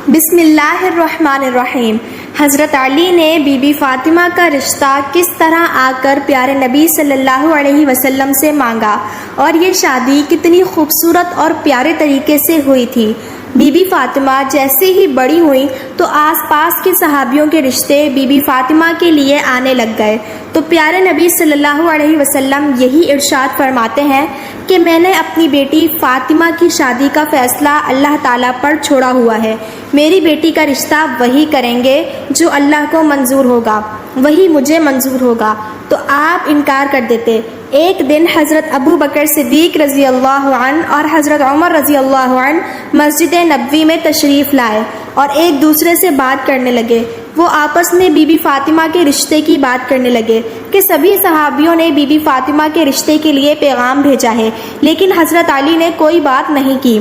بسم اللہ الرحمن الرحیم۔ حضرت علی نے بی بی فاطمہ کا رشتہ کس طرح آ کر پیارے نبی صلی اللہ علیہ وسلم سے مانگا اور یہ شادی کتنی خوبصورت اور پیارے طریقے سے ہوئی تھی۔ بی بی فاطمہ جیسے ہی بڑی ہوئیں تو آس پاس کے صحابیوں کے رشتے بی بی فاطمہ کے لیے آنے لگ گئے تو پیارے نبی صلی اللہ علیہ وسلم یہی ارشاد فرماتے ہیں کہ میں نے اپنی بیٹی فاطمہ کی شادی کا فیصلہ اللہ تعالیٰ پر چھوڑا ہوا ہے۔ میری بیٹی کا رشتہ وہی کریں گے جو اللہ کو منظور ہوگا، وہی مجھے منظور ہوگا۔ تو آپ انکار کر دیتے۔ ایک دن حضرت ابو بکر صدیق رضی اللہ عنہ اور حضرت عمر رضی اللہ عنہ مسجد نبوی میں تشریف لائے اور ایک دوسرے سے بات کرنے لگے۔ وہ آپس میں بی بی فاطمہ کے رشتے کی بات کرنے لگے کہ سبھی صحابیوں نے بی بی فاطمہ کے رشتے کے لیے پیغام بھیجا ہے، لیکن حضرت علی نے کوئی بات نہیں کی۔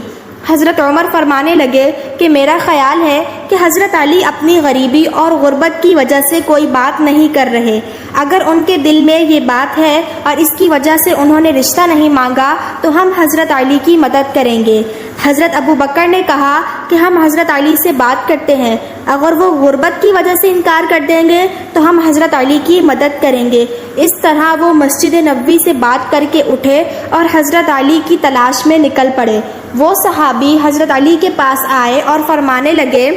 حضرت عمر فرمانے لگے کہ میرا خیال ہے کہ حضرت علی اپنی غریبی اور غربت کی وجہ سے کوئی بات نہیں کر رہے۔ اگر ان کے دل میں یہ بات ہے اور اس کی وجہ سے انہوں نے رشتہ نہیں مانگا تو ہم حضرت علی کی مدد کریں گے۔ حضرت ابو بکر نے کہا کہ ہم حضرت علی سے بات کرتے ہیں، اگر وہ غربت کی وجہ سے انکار کر دیں گے تو ہم حضرت علی کی مدد کریں گے۔ اس طرح وہ مسجد نبوی سے بات کر کے اٹھے اور حضرت علی کی تلاش میں نکل پڑے۔ وہ صحابی حضرت علی کے پاس آئے اور فرمانے لگے،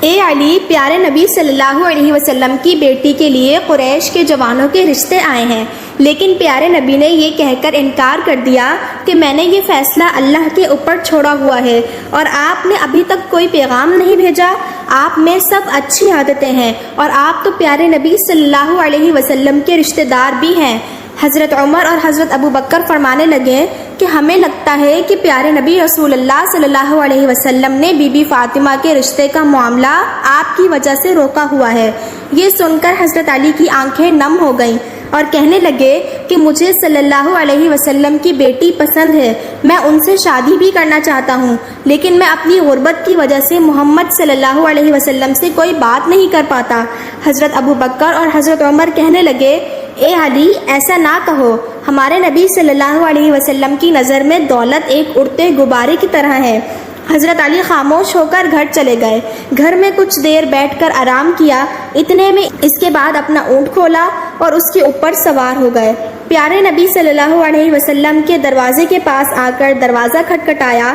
اے علی، پیارے نبی صلی اللہ علیہ وسلم کی بیٹی کے لیے قریش کے جوانوں کے رشتے آئے ہیں، لیکن پیارے نبی نے یہ کہہ کر انکار کر دیا کہ میں نے یہ فیصلہ اللہ کے اوپر چھوڑا ہوا ہے اور آپ نے ابھی تک کوئی پیغام نہیں بھیجا۔ آپ میں سب اچھی عادتیں ہیں اور آپ تو پیارے نبی صلی اللہ علیہ وسلم کے رشتہ دار بھی ہیں۔ حضرت عمر اور حضرت ابو بکر فرمانے لگے کہ ہمیں لگتا ہے کہ پیارے نبی رسول اللہ صلی اللہ علیہ وسلم نے بی بی فاطمہ کے رشتے کا معاملہ آپ کی وجہ سے روکا ہوا ہے۔ یہ سن کر حضرت علی کی آنکھیں نم ہو گئیں اور کہنے لگے کہ مجھے صلی اللہ علیہ وسلم کی بیٹی پسند ہے، میں ان سے شادی بھی کرنا چاہتا ہوں، لیکن میں اپنی غربت کی وجہ سے محمد صلی اللہ علیہ وسلم سے کوئی بات نہیں کر پاتا۔ حضرت ابو بکر اور حضرت عمر کہنے لگے، اے علی، ایسا نہ کہو، ہمارے نبی صلی اللہ علیہ وسلم کی نظر میں دولت ایک اڑتے غبارے کی طرح ہے۔ حضرت علی خاموش ہو کر گھر چلے گئے۔ گھر میں کچھ دیر بیٹھ کر آرام کیا، اتنے میں اس کے بعد اپنا اونٹ کھولا اور اس کے اوپر سوار ہو گئے۔ پیارے نبی صلی اللہ علیہ وسلم کے دروازے کے پاس آ کر دروازہ کھٹکھٹایا۔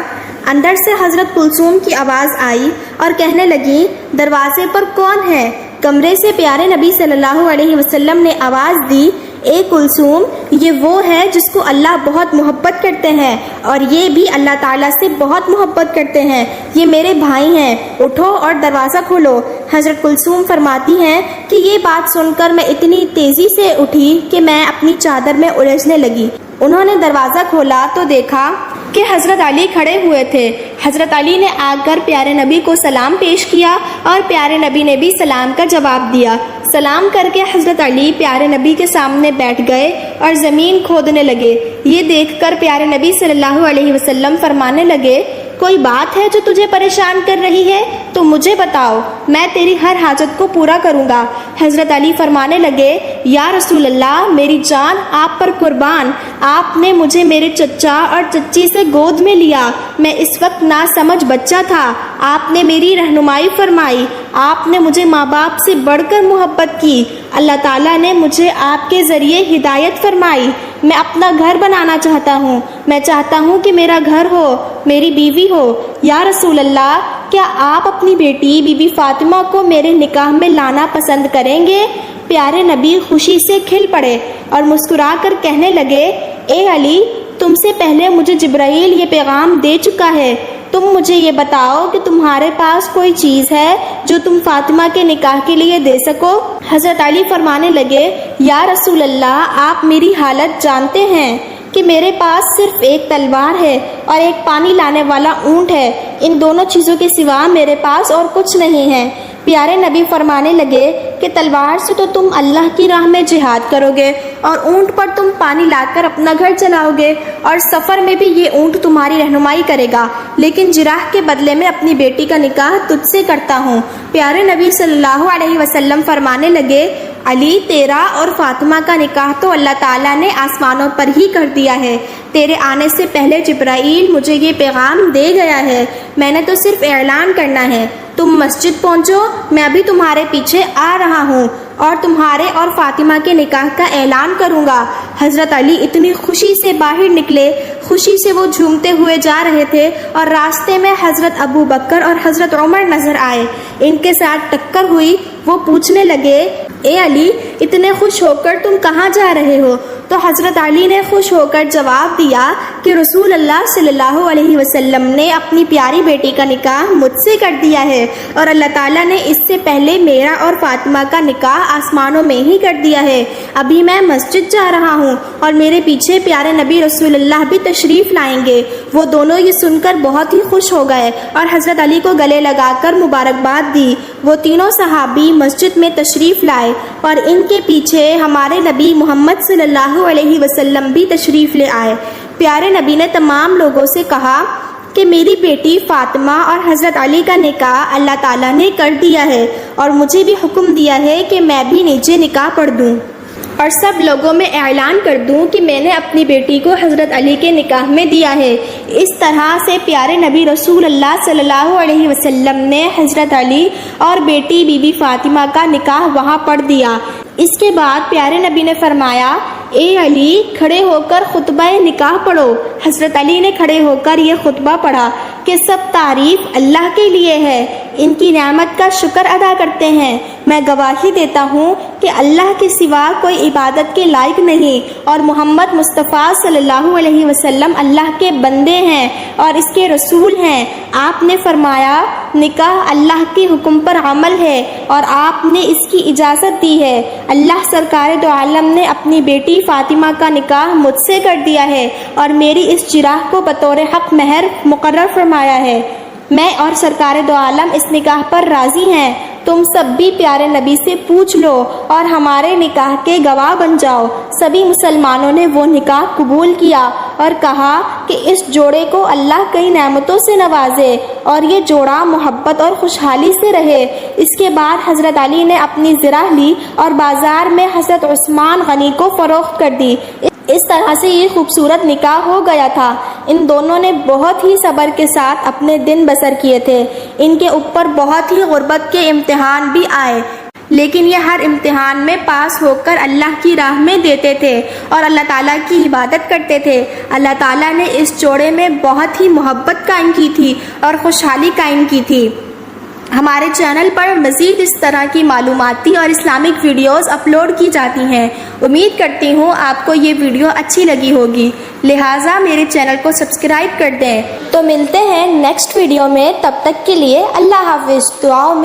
اندر سے حضرت کلثوم کی آواز آئی اور کہنے لگی، دروازے پر کون ہے؟ کمرے سے پیارے نبی صلی اللہ علیہ وسلم نے آواز دی، اے کلثوم، یہ وہ ہے جس کو اللہ بہت محبت کرتے ہیں اور یہ بھی اللہ تعالیٰ سے بہت محبت کرتے ہیں، یہ میرے بھائی ہیں، اٹھو اور دروازہ کھولو۔ حضرت کلثوم فرماتی ہیں کہ یہ بات سن کر میں اتنی تیزی سے اٹھی کہ میں اپنی چادر میں الجھنے لگی۔ انہوں نے دروازہ کھولا تو دیکھا کہ حضرت علی کھڑے ہوئے تھے۔ حضرت علی نے آ کر پیارے نبی کو سلام پیش کیا اور پیارے نبی نے بھی سلام کا جواب دیا۔ سلام کر کے حضرت علی پیارے نبی کے سامنے بیٹھ گئے اور زمین کھودنے لگے۔ یہ دیکھ کر پیارے نبی صلی اللہ علیہ وسلم فرمانے لگے، کوئی بات ہے جو تجھے پریشان کر رہی ہے تو مجھے بتاؤ، میں تیری ہر حاجت کو پورا کروں گا۔ حضرت علی فرمانے لگے، یا رسول اللہ، میری جان آپ پر قربان، آپ نے مجھے میرے چچا اور چچی سے گود میں لیا، میں اس وقت ناسمجھ بچہ تھا، آپ نے میری رہنمائی فرمائی، آپ نے مجھے ماں باپ سے بڑھ کر محبت کی، اللہ تعالیٰ نے مجھے آپ کے ذریعے ہدایت فرمائی، میں اپنا گھر بنانا چاہتا ہوں، میں چاہتا ہوں کہ میرا گھر ہو، میری بیوی ہو۔ یا رسول اللہ، کیا آپ اپنی بیٹی بی بی فاطمہ کو میرے نکاح میں لانا پسند کریں گے؟ پیارے نبی خوشی سے کھل پڑے اور مسکرا کر کہنے لگے، اے علی، تم سے پہلے مجھے جبرائیل یہ پیغام دے چکا ہے، تم مجھے یہ بتاؤ کہ تمہارے پاس کوئی چیز ہے جو تم فاطمہ کے نکاح کے لیے دے سکو؟ حضرت علی فرمانے لگے، یا رسول اللہ، آپ میری حالت جانتے ہیں کہ میرے پاس صرف ایک تلوار ہے اور ایک پانی لانے والا اونٹ ہے، ان دونوں چیزوں کے سوا میرے پاس اور کچھ نہیں ہے۔ پیارے نبی فرمانے لگے کہ تلوار سے تو تم اللہ کی راہ میں جہاد کرو گے اور اونٹ پر تم پانی لا کر اپنا گھر چلاؤ گے اور سفر میں بھی یہ اونٹ تمہاری رہنمائی کرے گا، لیکن جراح کے بدلے میں اپنی بیٹی کا نکاح تجھ سے کرتا ہوں۔ پیارے نبی صلی اللہ علیہ وسلم فرمانے لگے، علی، تیرا اور فاطمہ کا نکاح تو اللہ تعالیٰ نے آسمانوں پر ہی کر دیا ہے۔ تیرے آنے سے پہلے جبرائیل مجھے یہ پیغام دے گیا ہے، میں نے تو صرف اعلان کرنا ہے۔ تم مسجد پہنچو، میں ابھی تمہارے پیچھے آ رہا ہوں اور تمہارے اور فاطمہ کے نکاح کا اعلان کروں گا۔ حضرت علی اتنی خوشی سے باہر نکلے، خوشی سے وہ جھومتے ہوئے جا رہے تھے اور راستے میں حضرت ابو بکر اور حضرت عمر نظر آئے۔ ان کے ساتھ ٹکر ہوئی۔ وہ پوچھنے لگے، اے علی، اتنے خوش ہو کر تم کہاں جا رہے ہو؟ تو حضرت علی نے خوش ہو کر جواب دیا کہ رسول اللہ صلی اللہ علیہ وسلم نے اپنی پیاری بیٹی کا نکاح مجھ سے کر دیا ہے اور اللہ تعالیٰ نے اس سے پہلے میرا اور فاطمہ کا نکاح آسمانوں میں ہی کر دیا ہے۔ ابھی میں مسجد جا رہا ہوں اور میرے پیچھے پیارے نبی رسول اللہ بھی تشریف لائیں گے۔ وہ دونوں یہ سن کر بہت ہی خوش ہو گئے اور حضرت علی کو گلے لگا کر مبارکباد دی۔ وہ تینوں صحابی مسجد میں تشریف لائے اور ان کے پیچھے ہمارے نبی محمد صلی اللہ علیہ وسلم بھی تشریف لے آئے۔ پیارے نبی نے تمام لوگوں سے کہا کہ میری بیٹی فاطمہ اور حضرت علی کا نکاح اللہ تعالیٰ نے کر دیا ہے اور مجھے بھی حکم دیا ہے کہ میں بھی نیچے نکاح پڑھ دوں اور سب لوگوں میں اعلان کر دوں کہ میں نے اپنی بیٹی کو حضرت علی کے نکاح میں دیا ہے۔ اس طرح سے پیارے نبی رسول اللہ صلی اللہ علیہ وسلم نے حضرت علی اور بیٹی بی بی فاطمہ کا نکاح وہاں پڑھ دیا۔ اس کے بعد پیارے نبی نے فرمایا، اے علی، کھڑے ہو کر خطبہ نکاح پڑھو۔ حضرت علی نے کھڑے ہو کر یہ خطبہ پڑھا کہ سب تعریف اللہ کے لیے ہے، ان کی نعمت کا شکر ادا کرتے ہیں۔ میں گواہی دیتا ہوں کہ اللہ کے سوا کوئی عبادت کے لائق نہیں اور محمد مصطفیٰ صلی اللہ علیہ وسلم اللہ کے بندے ہیں اور اس کے رسول ہیں۔ آپ نے فرمایا، نکاح اللہ کے حکم پر عمل ہے اور آپ نے اس کی اجازت دی ہے۔ اللہ سرکار دو عالم نے اپنی بیٹی فاطمہ کا نکاح مجھ سے کر دیا ہے اور میری اس چراغ کو بطور حق مہر مقرر فرمایا ہے۔ میں اور سرکار دو عالم اس نکاح پر راضی ہیں۔ تم سب بھی پیارے نبی سے پوچھ لو اور ہمارے نکاح کے گواہ بن جاؤ۔ سبھی مسلمانوں نے وہ نکاح قبول کیا اور کہا کہ اس جوڑے کو اللہ کئی نعمتوں سے نوازے اور یہ جوڑا محبت اور خوشحالی سے رہے۔ اس کے بعد حضرت علی نے اپنی زرہ لی اور بازار میں حضرت عثمان غنی کو فروخت کر دی۔ اس طرح سے یہ خوبصورت نکاح ہو گیا تھا۔ ان دونوں نے بہت ہی صبر کے ساتھ اپنے دن بسر کیے تھے۔ ان کے اوپر بہت ہی غربت کے امتحان بھی آئے، لیکن یہ ہر امتحان میں پاس ہو کر اللہ کی راہ میں دیتے تھے اور اللہ تعالیٰ کی عبادت کرتے تھے۔ اللہ تعالیٰ نے اس جوڑے میں بہت ہی محبت قائم کی تھی اور خوشحالی قائم کی تھی۔ ہمارے چینل پر مزید اس طرح کی معلوماتی اور اسلامک ویڈیوز اپلوڈ کی جاتی ہیں۔ امید کرتی ہوں آپ کو یہ ویڈیو اچھی لگی ہوگی، لہٰذا میرے چینل کو سبسکرائب کر دیں۔ تو ملتے ہیں نیکسٹ ویڈیو میں، تب تک کے لیے اللہ حافظ۔ دعاؤں میں